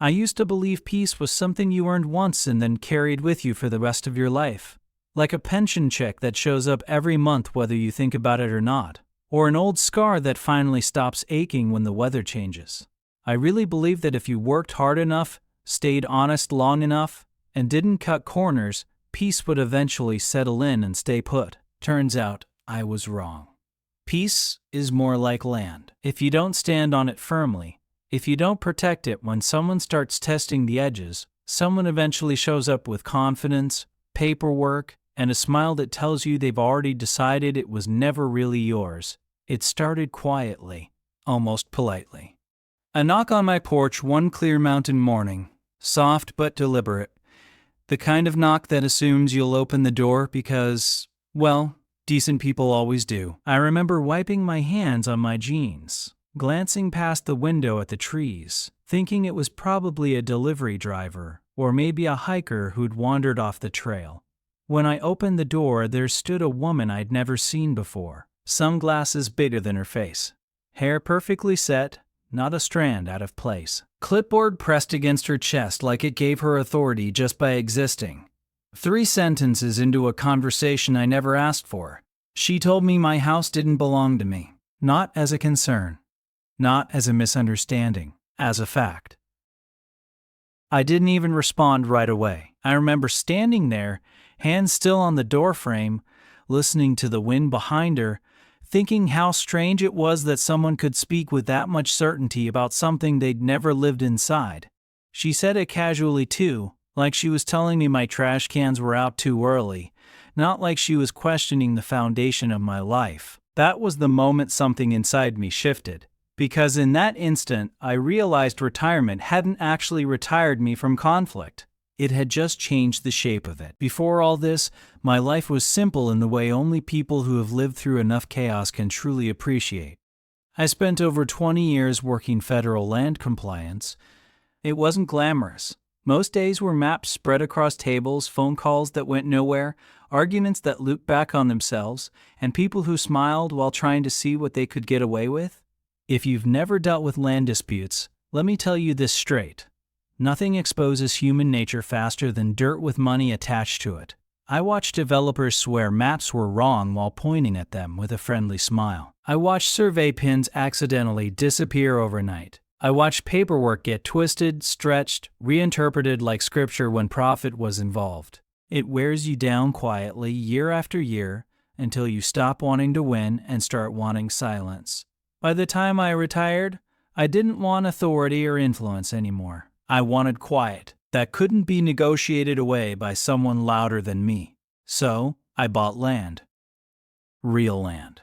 I used to believe peace was something you earned once and then carried with you for the rest of your life. Like a pension check that shows up every month whether you think about it or not. Or an old scar that finally stops aching when the weather changes. I really believed that if you worked hard enough, stayed honest long enough, and didn't cut corners, peace would eventually settle in and stay put. Turns out, I was wrong. Peace is more like land. If you don't stand on it firmly, if you don't protect it when someone starts testing the edges, someone eventually shows up with confidence, paperwork, and a smile that tells you they've already decided it was never really yours. It started quietly, almost politely. A knock on my porch one clear mountain morning, soft but deliberate. The kind of knock that assumes you'll open the door because, well, decent people always do. I remember wiping my hands on my jeans, glancing past the window at the trees, thinking it was probably a delivery driver or maybe a hiker who'd wandered off the trail. When I opened the door, there stood a woman I'd never seen before, sunglasses bigger than her face, hair perfectly set, not a strand out of place, clipboard pressed against her chest like it gave her authority just by existing. 3 sentences into a conversation I never asked for, she told me my house didn't belong to me, not as a concern, not as a misunderstanding, as a fact. I didn't even respond right away. I remember standing there, hands still on the doorframe, listening to the wind behind her, thinking how strange it was that someone could speak with that much certainty about something they'd never lived inside. She said it casually too, like she was telling me my trash cans were out too early, not like she was questioning the foundation of my life. That was the moment something inside me shifted, because in that instant I realized retirement hadn't actually retired me from conflict. It had just changed the shape of it. Before all this, my life was simple in the way only people who have lived through enough chaos can truly appreciate. I spent over 20 years working federal land compliance. It wasn't glamorous. Most days were maps spread across tables, phone calls that went nowhere, arguments that looped back on themselves, and people who smiled while trying to see what they could get away with. If you've never dealt with land disputes, let me tell you this straight. Nothing exposes human nature faster than dirt with money attached to it. I watched developers swear maps were wrong while pointing at them with a friendly smile. I watched survey pins accidentally disappear overnight. I watched paperwork get twisted, stretched, reinterpreted like scripture when profit was involved. It wears you down quietly year after year until you stop wanting to win and start wanting silence. By the time I retired, I didn't want authority or influence anymore. I wanted quiet that couldn't be negotiated away by someone louder than me. So, I bought land. Real land.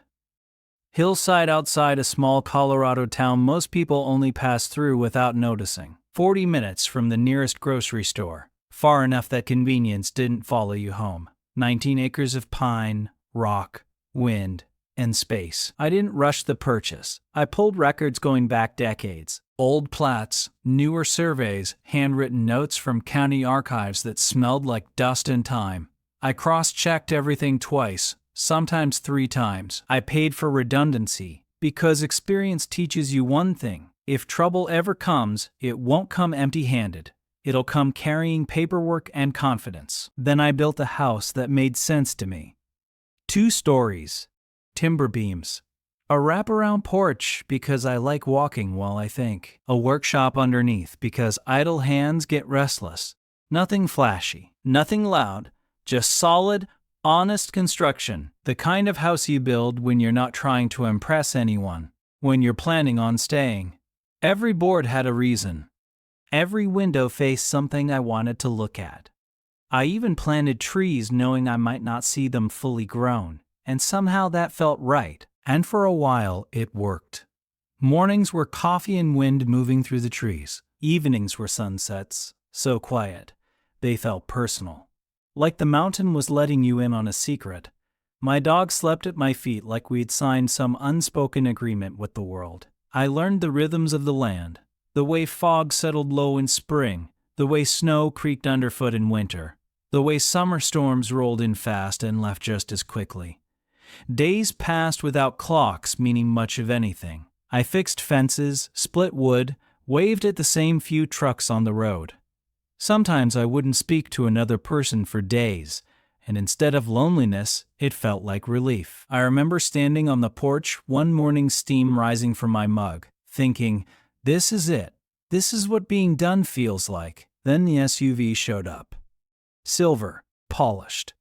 Hillside outside a small Colorado town most people only pass through without noticing. 40 minutes from the nearest grocery store. Far enough that convenience didn't follow you home. 19 acres of pine, rock, wind, and space. I didn't rush the purchase. I pulled records going back decades. Old plats, newer surveys, handwritten notes from county archives that smelled like dust and time. I cross-checked everything twice, sometimes 3 times. I paid for redundancy, because experience teaches you one thing. If trouble ever comes, it won't come empty-handed. It'll come carrying paperwork and confidence. Then I built a house that made sense to me. 2 stories, timber beams, a wraparound porch because I like walking while I think, a workshop underneath because idle hands get restless. Nothing flashy, nothing loud, just solid, honest construction. The kind of house you build when you're not trying to impress anyone, when you're planning on staying. Every board had a reason. Every window faced something I wanted to look at. I even planted trees knowing I might not see them fully grown, and somehow that felt right. And for a while, it worked. Mornings were coffee and wind moving through the trees. Evenings were sunsets, so quiet. They felt personal. Like the mountain was letting you in on a secret. My dog slept at my feet like we'd signed some unspoken agreement with the world. I learned the rhythms of the land, the way fog settled low in spring, the way snow creaked underfoot in winter, the way summer storms rolled in fast and left just as quickly. Days passed without clocks meaning much of anything. I fixed fences, split wood, waved at the same few trucks on the road. Sometimes I wouldn't speak to another person for days, and instead of loneliness, it felt like relief. I remember standing on the porch one morning, steam rising from my mug, thinking, this is it. This is what being done feels like. Then the SUV showed up. Silver, polished.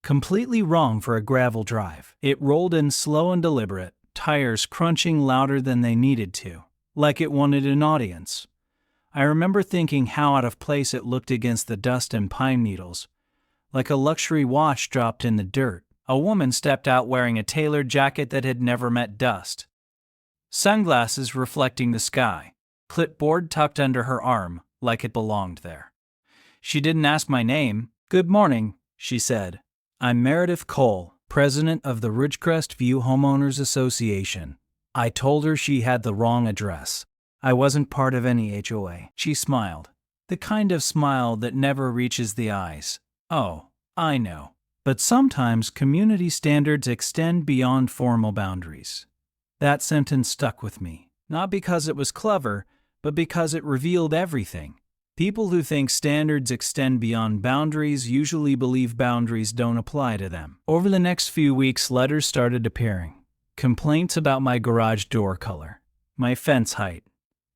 Completely wrong for a gravel drive. It rolled in slow and deliberate, tires crunching louder than they needed to, like it wanted an audience. I remember thinking how out of place it looked against the dust and pine needles, like a luxury watch dropped in the dirt. A woman stepped out wearing a tailored jacket that had never met dust. Sunglasses reflecting the sky, clipboard tucked under her arm, like it belonged there. She didn't ask my name. Good morning, she said. I'm Meredith Cole, president of the Ridgecrest View Homeowners Association. I told her she had the wrong address. I wasn't part of any HOA. She smiled. The kind of smile that never reaches the eyes. Oh, I know. But sometimes community standards extend beyond formal boundaries. That sentence stuck with me, not because it was clever, but because it revealed everything. People who think standards extend beyond boundaries usually believe boundaries don't apply to them. Over the next few weeks, letters started appearing. Complaints about my garage door color, my fence height,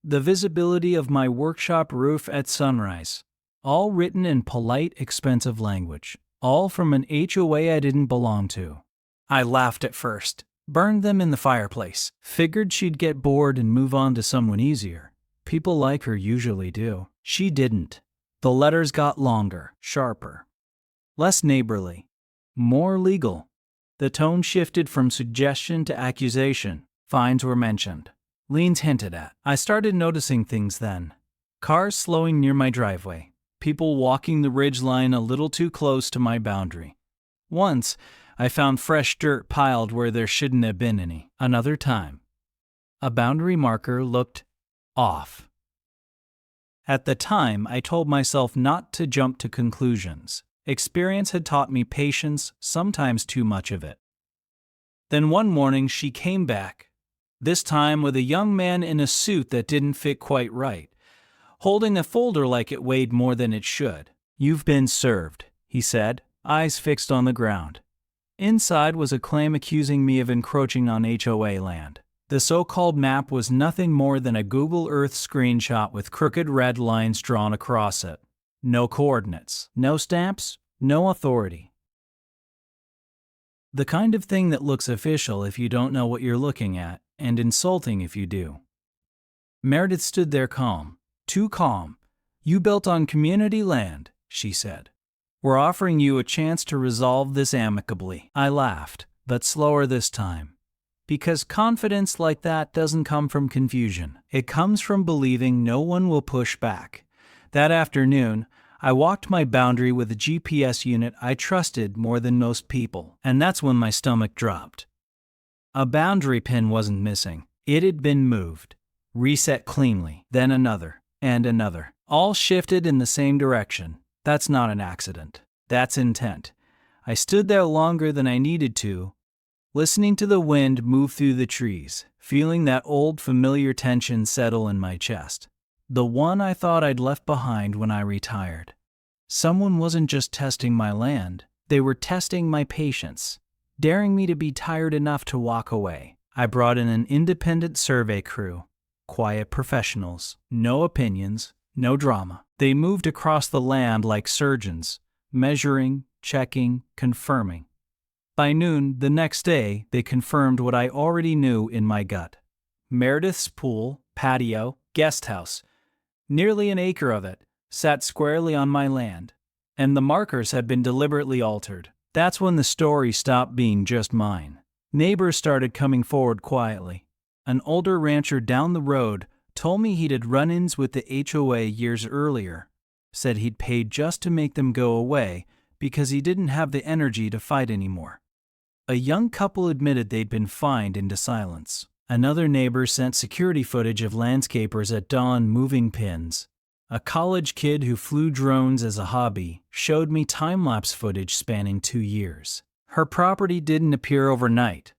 the visibility of my workshop roof at sunrise, all written in polite, expensive language, all from an HOA I didn't belong to. I laughed at first, burned them in the fireplace, figured she'd get bored and move on to someone easier. People like her usually do. She didn't. The letters got longer, sharper, less neighborly, more legal. The tone shifted from suggestion to accusation. Fines were mentioned. Liens hinted at. I started noticing things then. Cars slowing near my driveway. People walking the ridgeline a little too close to my boundary. Once, I found fresh dirt piled where there shouldn't have been any. Another time, a boundary marker looked off. At the time, I told myself not to jump to conclusions. Experience had taught me patience, sometimes too much of it. Then one morning she came back, this time with a young man in a suit that didn't fit quite right, holding a folder like it weighed more than it should. You've been served, he said, eyes fixed on the ground. Inside was a claim accusing me of encroaching on HOA land. The so-called map was nothing more than a Google Earth screenshot with crooked red lines drawn across it. No coordinates, no stamps, no authority. The kind of thing that looks official if you don't know what you're looking at, and insulting if you do. Meredith stood there calm, too calm. You built on community land, she said. We're offering you a chance to resolve this amicably. I laughed, but slower this time. Because confidence like that doesn't come from confusion. It comes from believing no one will push back. That afternoon, I walked my boundary with a GPS unit I trusted more than most people, and that's when my stomach dropped. A boundary pin wasn't missing. It had been moved, reset cleanly, then another, and another. All shifted in the same direction. That's not an accident. That's intent. I stood there longer than I needed to, listening to the wind move through the trees, feeling that old familiar tension settle in my chest. The one I thought I'd left behind when I retired. Someone wasn't just testing my land, they were testing my patience, daring me to be tired enough to walk away. I brought in an independent survey crew, quiet professionals, no opinions, no drama. They moved across the land like surgeons, measuring, checking, confirming. By noon the next day, they confirmed what I already knew in my gut. Meredith's pool, patio, guest house, nearly an acre of it, sat squarely on my land, and the markers had been deliberately altered. That's when the story stopped being just mine. Neighbors started coming forward quietly. An older rancher down the road told me he'd had run-ins with the HOA years earlier, said he'd paid just to make them go away because he didn't have the energy to fight anymore. A young couple admitted they'd been fined into silence. Another neighbor sent security footage of landscapers at dawn moving pins. A college kid who flew drones as a hobby showed me time-lapse footage spanning 2 years. Her property didn't appear overnight.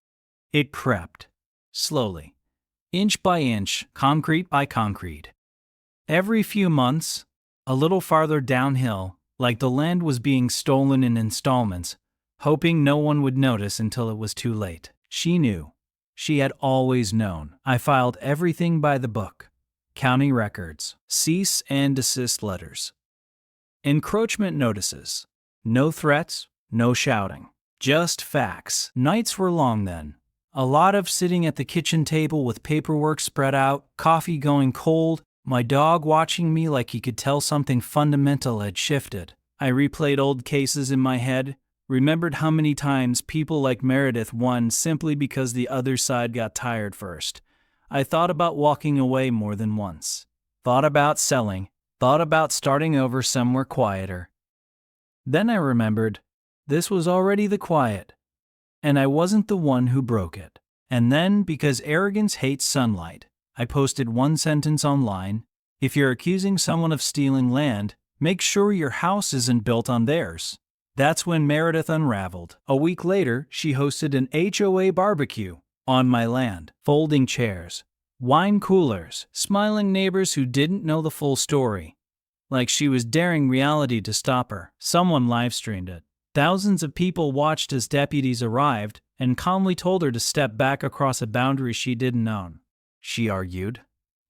It crept, slowly, inch by inch, concrete by concrete. Every few months, a little farther downhill, like the land was being stolen in installments, hoping no one would notice until it was too late. She knew. She had always known. I filed everything by the book. County records, cease and desist letters, encroachment notices. No threats, no shouting. Just facts. Nights were long then. A lot of sitting at the kitchen table with paperwork spread out, coffee going cold, my dog watching me like he could tell something fundamental had shifted. I replayed old cases in my head, remembered how many times people like Meredith won simply because the other side got tired first. I thought about walking away more than once. Thought about selling. Thought about starting over somewhere quieter. Then I remembered, this was already the quiet, and I wasn't the one who broke it. And then, because arrogance hates sunlight, I posted one sentence online: if you're accusing someone of stealing land, make sure your house isn't built on theirs. That's when Meredith unraveled. A week later, she hosted an HOA barbecue on my land. Folding chairs, wine coolers, smiling neighbors who didn't know the full story. Like she was daring reality to stop her. Someone live-streamed it. Thousands of people watched as deputies arrived and calmly told her to step back across a boundary she didn't own. She argued,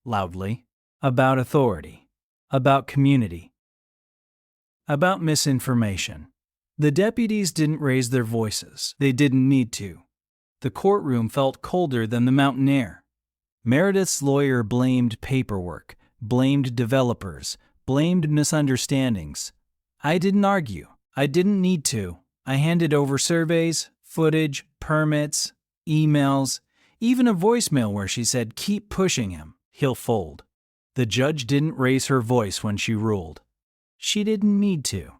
loudly, about authority, about community, about misinformation. The deputies didn't raise their voices. They didn't need to. The courtroom felt colder than the mountain air. Meredith's lawyer blamed paperwork, blamed developers, blamed misunderstandings. I didn't argue. I didn't need to. I handed over surveys, footage, permits, emails, even a voicemail where she said, "Keep pushing him, he'll fold." The judge didn't raise her voice when she ruled. She didn't need to.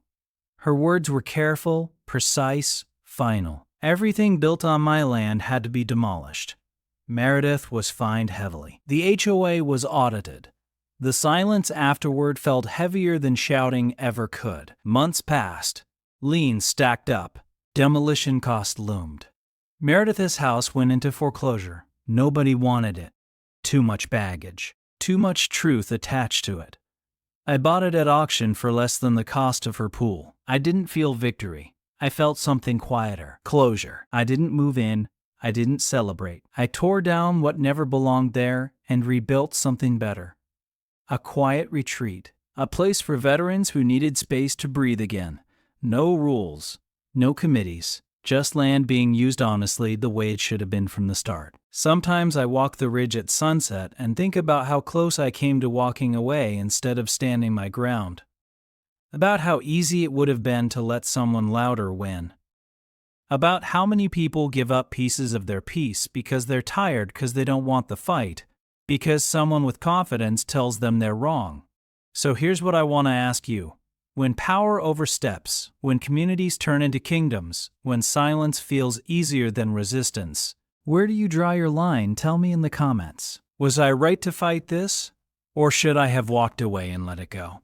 Her words were careful, precise, final. Everything built on my land had to be demolished. Meredith was fined heavily. The HOA was audited. The silence afterward felt heavier than shouting ever could. Months passed. Liens stacked up. Demolition cost loomed. Meredith's house went into foreclosure. Nobody wanted it. Too much baggage. Too much truth attached to it. I bought it at auction for less than the cost of her pool. I didn't feel victory. I felt something quieter. Closure. I didn't move in. I didn't celebrate. I tore down what never belonged there and rebuilt something better. A quiet retreat. A place for veterans who needed space to breathe again. No rules. No committees. Just land being used honestly the way it should have been from the start. Sometimes I walk the ridge at sunset and think about how close I came to walking away instead of standing my ground. About how easy it would have been to let someone louder win. About how many people give up pieces of their peace because they're tired because they don't want the fight, because someone with confidence tells them they're wrong. So here's what I want to ask you. When power oversteps, when communities turn into kingdoms, when silence feels easier than resistance, where do you draw your line? Tell me in the comments. Was I right to fight this? Or should I have walked away and let it go?